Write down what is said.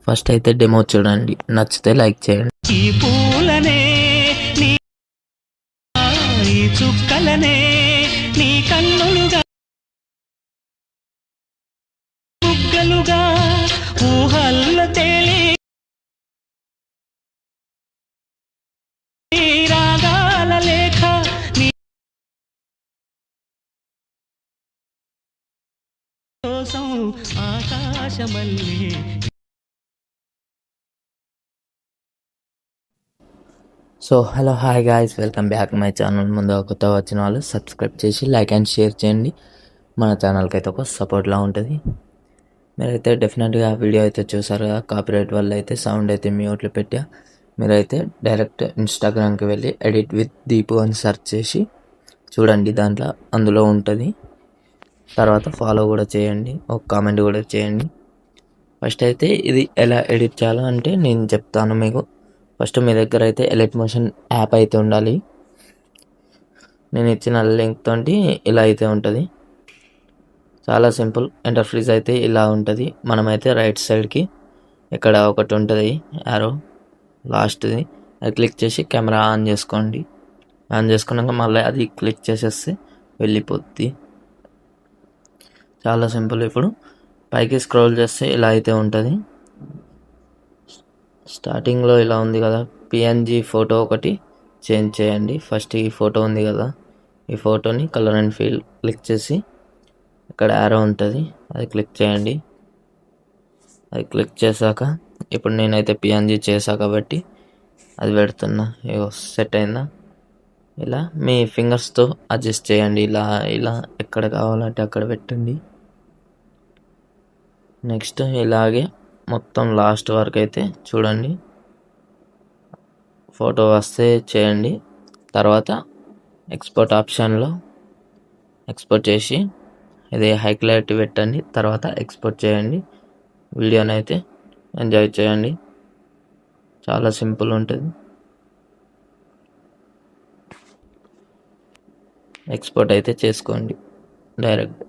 First అయితే demo చూడండి, నచ్చితే లైక్ చేయండి. ఈ పూలనే నీ ఈ చుక్కలనే నీ కన్నులుగా బుగ్గలుగా ఊహల్ల తేలి రాగాల లేఖ నీ కోసం ఆకాశమల్లే. So hello hi guys, welcome back my channel. ముందుగా కొత్త వచ్చిన వాళ్ళు సబ్స్క్రైబ్ చేసి లైక్ అండ్ షేర్ చేయండి. మన ఛానల్కి అయితే ఒక సపోర్ట్లా ఉంటుంది. మీరైతే డెఫినెట్గా వీడియో అయితే చూసారు కదా, కాపీరైట్ వల్ల అయితే సౌండ్ అయితే మ్యూట్లో పెట్టా. మీరైతే డైరెక్ట్ ఇన్స్టాగ్రామ్కి వెళ్ళి ఎడిట్ విత్ దీపు అని సెర్చ్ చేసి చూడండి, అందులో ఉంటుంది. తర్వాత ఫాలో కూడా చేయండి, ఒక కామెంట్ కూడా చేయండి. ఫస్ట్ అయితే ఇది ఎలా ఎడిట్ చేయాలో అంటే నేను చెప్తాను మీకు. ఫస్ట్ మీ దగ్గర అయితే ఎలైట్ మోషన్ యాప్ అయితే ఉండాలి. నేను ఇచ్చిన లింక్ తోటి ఇలా అయితే ఉంటుంది. చాలా సింపుల్. ఇంటర్ఫేస్ అయితే ఇలా ఉంటుంది. మనమైతే రైట్ సైడ్కి ఇక్కడ ఒకటి ఉంటుంది యారో లాస్ట్ది, అది క్లిక్ చేసి కెమెరా ఆన్ చేసుకోండి. ఆన్ చేసుకున్నాక మళ్ళీ అది క్లిక్ చేసేస్తే వెళ్ళిపోద్ది. చాలా సింపుల్. ఇప్పుడు పైకి స్క్రోల్ చేస్తే ఇలా అయితే ఉంటుంది. స్టార్టింగ్లో ఇలా ఉంది కదా, పిఎన్జీ ఫోటో ఒకటి చేంజ్ చేయండి. ఫస్ట్ ఈ ఫోటో ఉంది కదా, ఈ ఫోటోని కలర్ అండ్ ఫీల్ క్లిక్ చేసి ఇక్కడ యారో ఉంటుంది, అది క్లిక్ చేయండి. అది క్లిక్ చేశాక ఇప్పుడు నేనైతే పిఎన్జీ చేశా కాబట్టి అది పెడుతున్నా. ఇగో సెట్ అయిందా? ఇలా మీ ఫింగర్స్తో అడ్జస్ట్ చేయండి. ఇలా ఇలా ఎక్కడ కావాలంటే అక్కడ పెట్టండి. నెక్స్ట్ ఇలాగే మొత్తం లాస్ట్ వరకు అయితే చూడండి. ఫోటో వస్తే చేయండి. తర్వాత ఎక్స్పోర్ట్ ఆప్షన్లో ఎక్స్పోర్ట్ చేసి ఇది హై క్లారిటీ పెట్టండి. తర్వాత ఎక్స్పోర్ట్ చేయండి. వీడియోని అయితే ఎంజాయ్ చేయండి. చాలా సింపుల్ ఉంటుంది. ఎక్స్పోర్ట్ అయితే చేసుకోండి డైరెక్ట్.